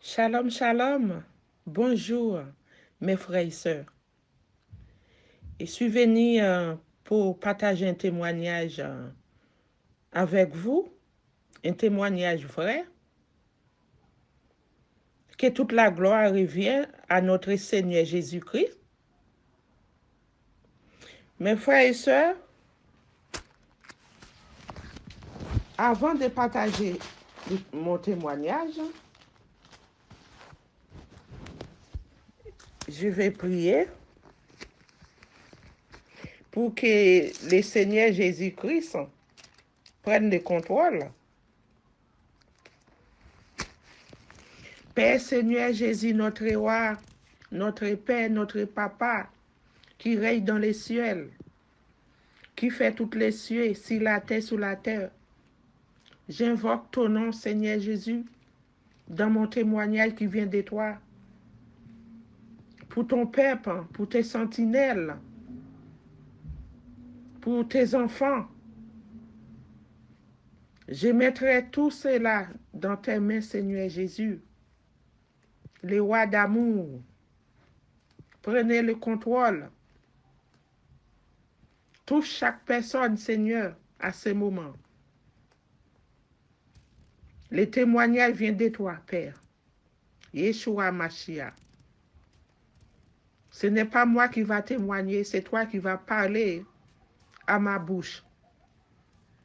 Shalom, shalom. Bonjour, mes frères et sœurs. Je suis venu pour partager un témoignage avec vous, un témoignage vrai. Que toute la gloire revienne à notre Seigneur Jésus-Christ. Mes frères et sœurs, avant de partager mon témoignage, je vais prier pour que le Seigneur Jésus-Christ prenne le contrôle. Père Seigneur Jésus, notre roi, notre Père, notre Papa, qui règne dans les cieux, qui fait toutes les cieux, sur la terre, sous la terre. J'invoque ton nom, Seigneur Jésus, dans mon témoignage qui vient de toi, pour ton peuple, pour tes sentinelles, pour tes enfants. Je mettrai tout cela dans tes mains, Seigneur Jésus. Les rois d'amour, prenez le contrôle. Touche chaque personne, Seigneur, à ce moment. Le témoignage vient de toi, Père. Yeshua Mashiach. Ce n'est pas moi qui va témoigner, c'est toi qui vas parler à ma bouche.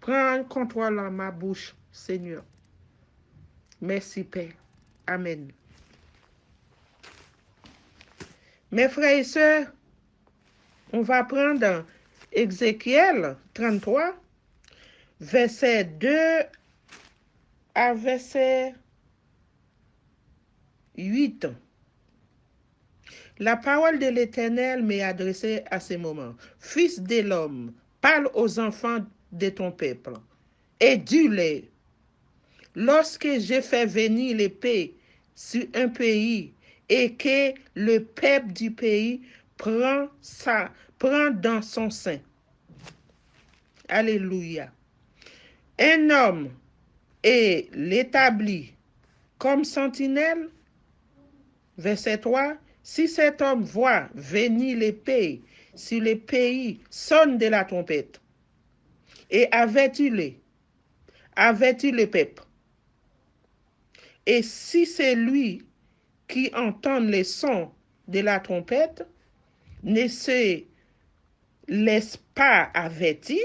Prends contrôle à ma bouche, Seigneur. Merci, Père. Amen. Mes frères et sœurs, on va prendre Ézéchiel 33, verset 2 à verset 8. La parole de l'Éternel m'est adressée à ce moment. Fils de l'homme, parle aux enfants de ton peuple et dis-leur, lorsque j'ai fait venir l'épée sur un pays et que le peuple du pays prend dans son sein. Alléluia. Un homme est l'établi comme sentinelle. Verset 3. Si cet homme voit venir l'épée sur le pays, sonne de la trompette et avertit le peuple. Et si c'est lui qui entend le son de la trompette ne se laisse pas avertir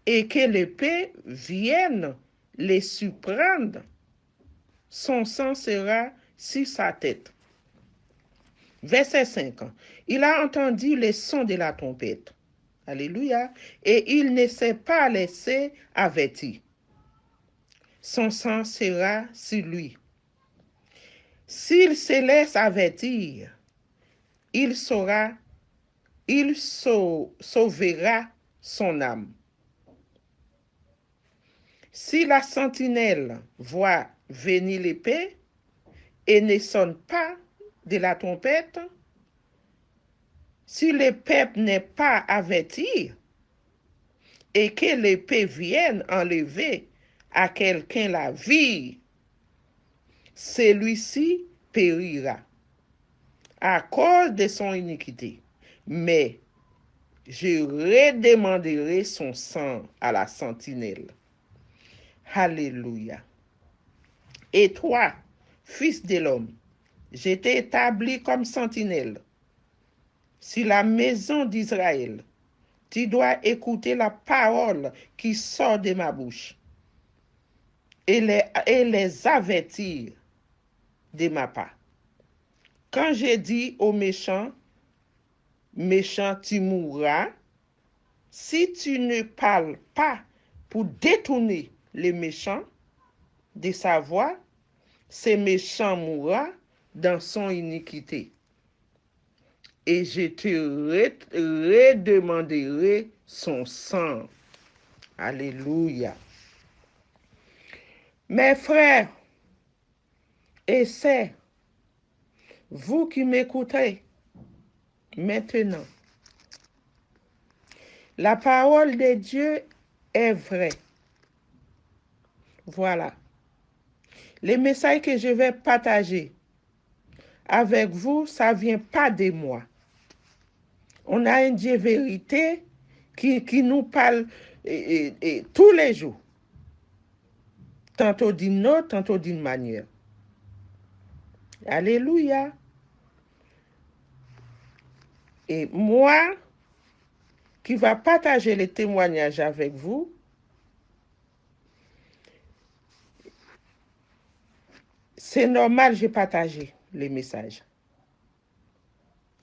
et que l'épée vienne les surprendre, son sang sera sur sa tête. Verset 5. Il a entendu le son de la trompette. Alléluia. Et il ne s'est pas laissé avertir. Son sang sera sur lui. S'il se laisse avertir, il sauvera son âme. Si la sentinelle voit venir l'épée et ne sonne pas de la trompette, si le peuple n'est pas averti et que l'épée vienne enlever à quelqu'un la vie, celui-ci périra à cause de son iniquité. Mais je redemanderai son sang à la sentinelle. Alléluia. Et toi, fils de l'homme, je t'ai établi comme sentinelle sur la maison d'Israël. Tu dois écouter la parole qui sort de ma bouche et les avertir de ma part. Quand j'ai dit aux méchants, méchant, tu mourras, si tu ne parles pas pour détourner les méchants de sa voie, ce méchant mourra dans son iniquité. Et je te redemanderai son sang. Alléluia. Mes frères et sœurs, vous qui m'écoutez maintenant, la parole de Dieu est vraie. Voilà. Les messages que je vais partager avec vous, ça ne vient pas de moi. On a un Dieu vérité qui nous parle tous les jours. Tantôt d'une autre, tantôt d'une manière. Alléluia. Et moi, qui va partager les témoignages avec vous, c'est normal, j'ai partagé les messages.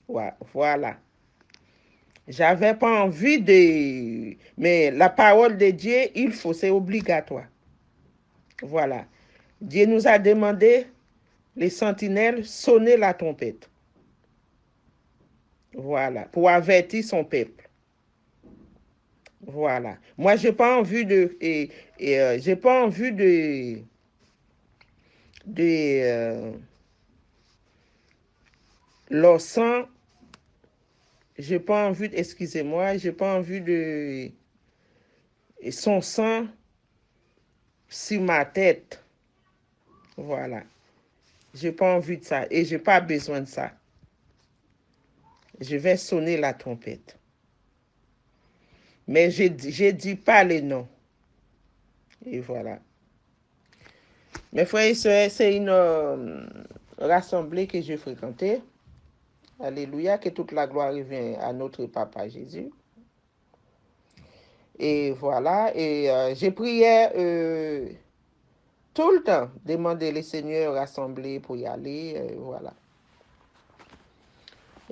Voilà. J'avais pas envie de... Mais la parole de Dieu, il faut, c'est obligatoire. Voilà. Dieu nous a demandé, les sentinelles, sonner la trompette. Voilà. Pour avertir son peuple. Voilà. Moi, j'ai pas envie de... j'ai pas envie de leur sang, j'ai pas envie, excusez-moi, j'ai pas envie de son sang sur ma tête. Voilà. J'ai pas envie de ça et j'ai pas besoin de ça. Je vais sonner la trompette. Mais j'ai dit pas les noms. Et voilà. Mes frères et sœurs, c'est une rassemblée que j'ai fréquentée. Alléluia, que toute la gloire revient à notre Papa Jésus. Et voilà, et j'ai prié tout le temps, demander les seigneurs rassemblés pour y aller, voilà.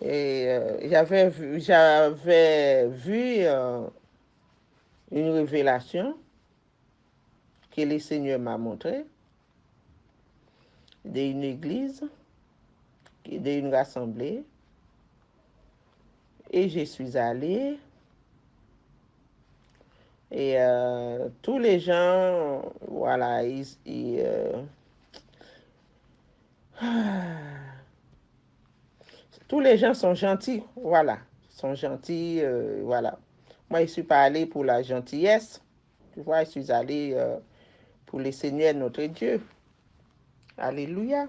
Et j'avais vu une révélation que le Seigneur m'a montrée d'une église, d'une rassemblée. Et je suis allée. Et tous les gens, voilà, tous les gens sont gentils, voilà, sont gentils, voilà. Moi, je ne suis pas allée pour la gentillesse, tu vois, je suis allée pour le Seigneur notre Dieu. Alléluia.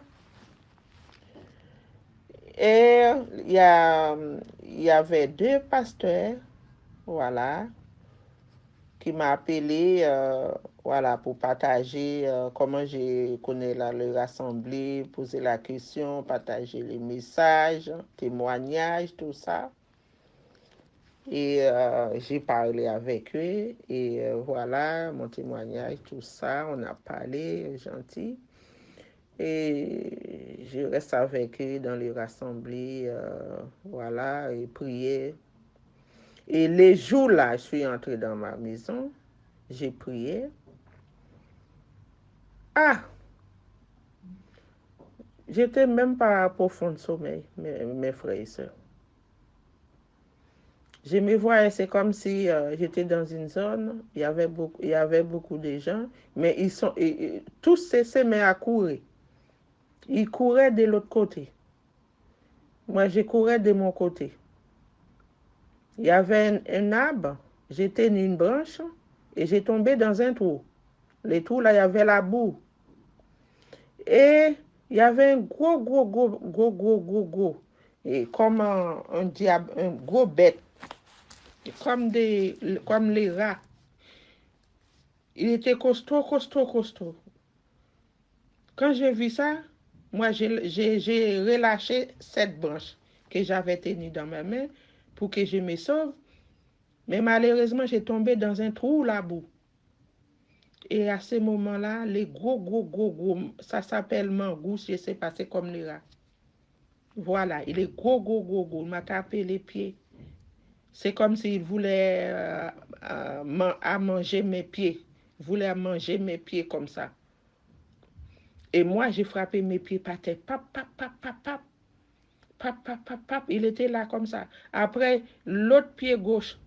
Et il y avait deux pasteurs, voilà, qui m'ont appelé, voilà, pour partager comment je connais leur assemblée, poser la question, partager les messages, témoignages, tout ça. Et j'ai parlé avec eux et voilà, mon témoignage, tout ça, on a parlé, gentil. Et je reste avec eux dans les assemblées, voilà, et prier. Et les jours-là, je suis entrée dans ma maison, j'ai prié. Ah! J'étais même pas à profond sommeil, mes frères et sœurs. Je me voyais, c'est comme si j'étais dans une zone, il y avait beaucoup de gens, mais tous se mis à courir. Ils couraient de l'autre côté. Moi, je courais de mon côté. Il y avait un arbre, j'étais dans une branche et j'ai tombé dans un trou. Le trou, là, il y avait la boue. Et il y avait un gros, et comme un diable, un gros bête, comme les rats. Il était costaud. Quand j'ai vu ça, moi, j'ai relâché cette branche que j'avais tenue dans ma main pour que je me sauve. Mais malheureusement, j'ai tombé dans un trou là-bas. Et à ce moment-là, les gros, ça s'appelle mangouste, je ne sais pas, c'est comme les rats. Voilà, il est gros, il m'a tapé les pieds. C'est comme s'il voulait manger mes pieds. Il voulait manger mes pieds comme ça. Et moi, j'ai frappé mes pieds par terre. Pap. Il était là comme ça. Après, l'autre pied gauche,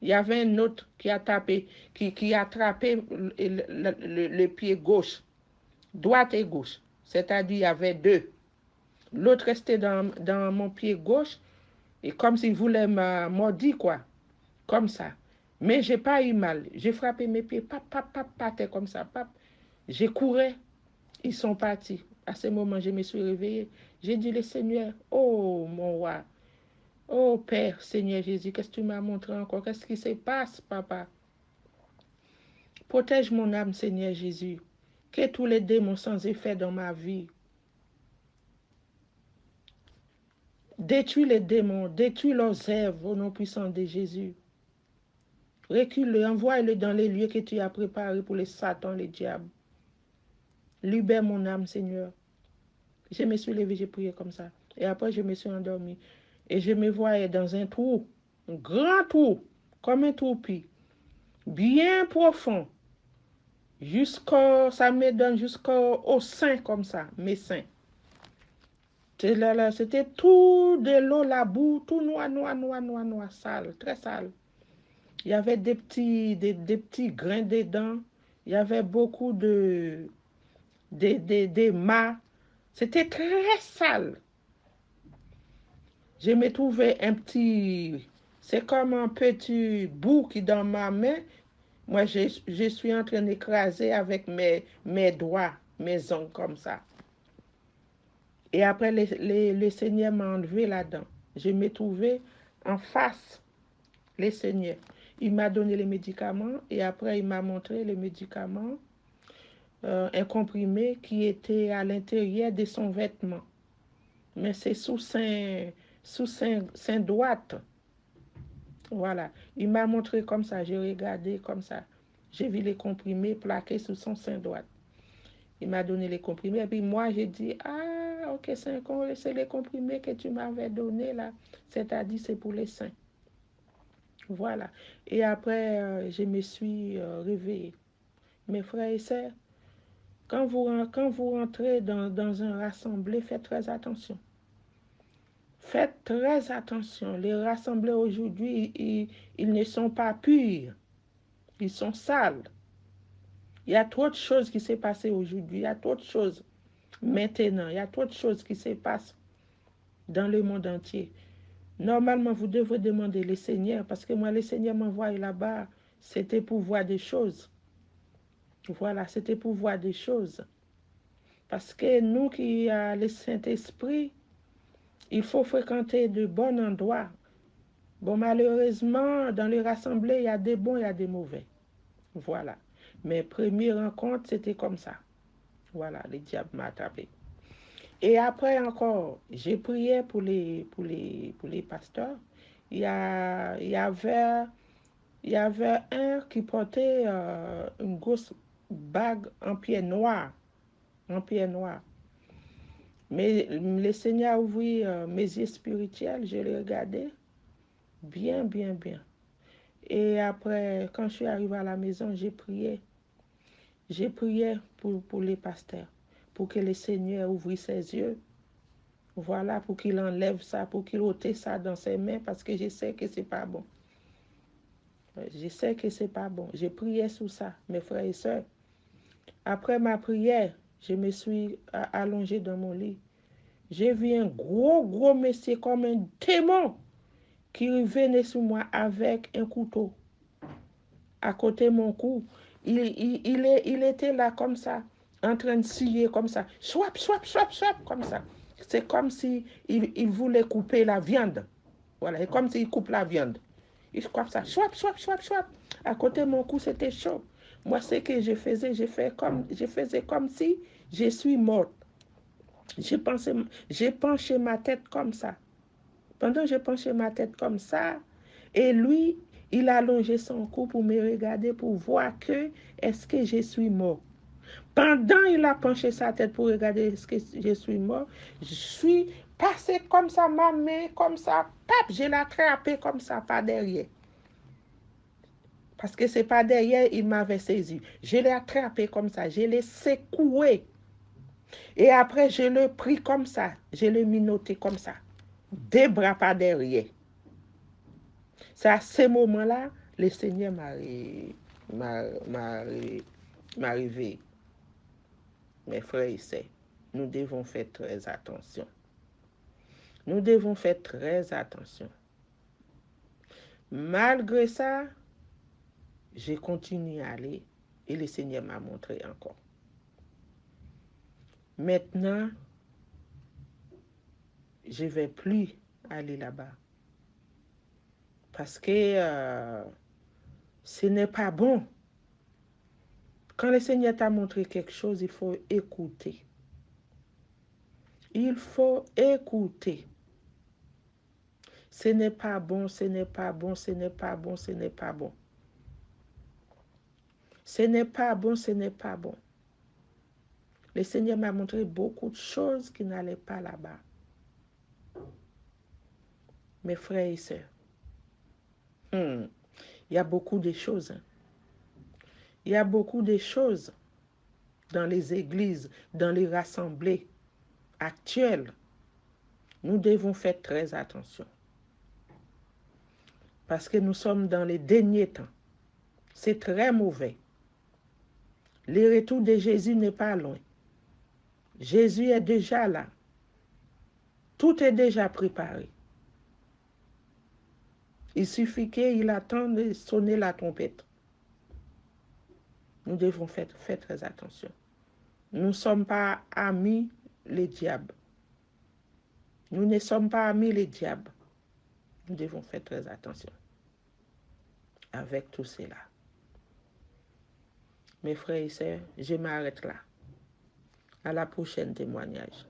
il y avait un autre qui a tapé, qui a attrapé le pied gauche, droite et gauche. C'est-à-dire, il y avait deux. L'autre restait dans mon pied gauche, et comme s'il voulait me maudire, quoi. Comme ça. Mais j'ai pas eu mal. J'ai frappé mes pieds, pap, comme ça, pap. J'ai couru, ils sont partis. À ce moment, je me suis réveillée. J'ai dit, le Seigneur, oh mon roi, oh Père, Seigneur Jésus, qu'est-ce que tu m'as montré encore? Qu'est-ce qui se passe, papa? Protège mon âme, Seigneur Jésus. Que tous les démons sans effet dans ma vie. Détruis les démons, détruis leurs œuvres au nom puissant de Jésus. Recule-le, envoie-le dans les lieux que tu as préparés pour les satans, les diables. Libère mon âme, Seigneur. Je me suis levée, j'ai prié comme ça. Et après, je me suis endormie. Et je me voyais dans un trou, un grand trou, comme un toupie, bien profond. Ça me donne jusqu'au sein comme ça, mes seins. C'était tout de l'eau, la boue, tout noir, noir, noir, noir, noir, sale, très sale. Il y avait des petits grains dedans. Il y avait beaucoup de mâts. C'était très sale. Je me trouvais un petit... C'est comme un petit bout qui dans ma main. Moi, je suis en train d'écraser avec mes doigts, mes ongles comme ça. Et après, le Seigneur m'a enlevé là-dedans. Je me trouvais en face, le Seigneur. Il m'a donné les médicaments et après, il m'a montré les médicaments, un comprimé qui était à l'intérieur de son vêtement. Mais c'est sous sein droite. Voilà. Il m'a montré comme ça. J'ai regardé comme ça. J'ai vu les comprimés plaqués sous son sein droite. Il m'a donné les comprimés. Et puis moi, j'ai dit, ah, ok, c'est les comprimés que tu m'avais donnés là. C'est-à-dire, c'est pour les seins. Voilà. Et après, je me suis réveillée. Mes frères et sœurs, quand vous rentrez dans un rassemblé, faites très attention. Faites très attention. Les rassemblés aujourd'hui, ils ne sont pas purs. Ils sont sales. Il y a trop de choses qui s'est passées aujourd'hui. Il y a trop de choses maintenant. Il y a trop de choses qui se passent dans le monde entier. Normalement, vous devrez demander le Seigneur, parce que moi, le Seigneur m'envoie là-bas, c'était pour voir des choses. Voilà, c'était pour voir des choses. Parce que nous qui avons le Saint-Esprit, il faut fréquenter de bons endroits. Bon, malheureusement, dans les rassemblées, il y a des bons, il y a des mauvais. Voilà. Mes premières rencontres, c'était comme ça. Voilà, le diable m'a attrapé. Et après encore, j'ai prié pour les pasteurs. Il y avait un qui portait une grosse bague en pierre noire. En pierre noire. Mais le Seigneur a ouvert mes yeux spirituels, je l'ai regardé. Bien, bien, bien. Et après, quand je suis arrivée à la maison, j'ai prié. J'ai prié pour les pasteurs, pour que le Seigneur ouvre ses yeux. Voilà, pour qu'il enlève ça, pour qu'il ôte ça dans ses mains, parce que je sais que c'est pas bon. Je sais que c'est pas bon. J'ai prié sur ça, mes frères et sœurs. Après ma prière, je me suis allongée dans mon lit. J'ai vu un gros monsieur comme un démon qui venait sur moi avec un couteau à côté de mon cou. Il était là comme ça, en train de scier comme ça. Swap, swap, swap, swap, comme ça. C'est comme si il voulait couper la viande. Voilà, c'est comme s'il coupe la viande. Il coupe ça, swap, swap, swap, swap. À côté de mon cou, c'était chaud. Moi, ce que je faisais, je faisais comme si je suis morte. J'ai penché ma tête comme ça. Pendant que j'ai penché ma tête comme ça, et lui, il a allongé son cou pour me regarder, pour voir que est-ce que je suis mort. Pendant qu'il a penché sa tête pour regarder est-ce que je suis mort, je suis passé comme ça, ma main comme ça, pap, je l'ai attrapé comme ça, pas derrière. Parce que c'est pas derrière, il m'avait saisi. Je l'ai attrapé comme ça, je l'ai secoué. Et après, je l'ai pris comme ça, je l'ai minoté comme ça. Des bras pas derrière. C'est à ce moment-là, le Seigneur m'a réveillé. Mes frères et sœurs, nous devons faire très attention. Nous devons faire très attention. Malgré ça, j'ai continué à aller et le Seigneur m'a montré encore. Maintenant, je ne vais plus aller là-bas. Parce que ce n'est pas bon. Quand le Seigneur t'a montré quelque chose, il faut écouter. Il faut écouter. Ce n'est pas bon, ce n'est pas bon, ce n'est pas bon, ce n'est pas bon. Ce n'est pas bon, ce n'est pas bon. Le Seigneur m'a montré beaucoup de choses qui n'allaient pas là-bas. Mes frères et sœurs, il y a beaucoup de choses. Il y a beaucoup de choses dans les églises, dans les rassemblées actuelles. Nous devons faire très attention. Parce que nous sommes dans les derniers temps. C'est très mauvais. Le retour de Jésus n'est pas loin. Jésus est déjà là. Tout est déjà préparé. Il suffit qu'il attende de sonner la trompette. Nous devons faire très attention. Nous ne sommes pas amis les diables. Nous ne sommes pas amis les diables. Nous devons faire très attention avec tout cela. Mes frères et sœurs, je m'arrête là. À la prochaine témoignage.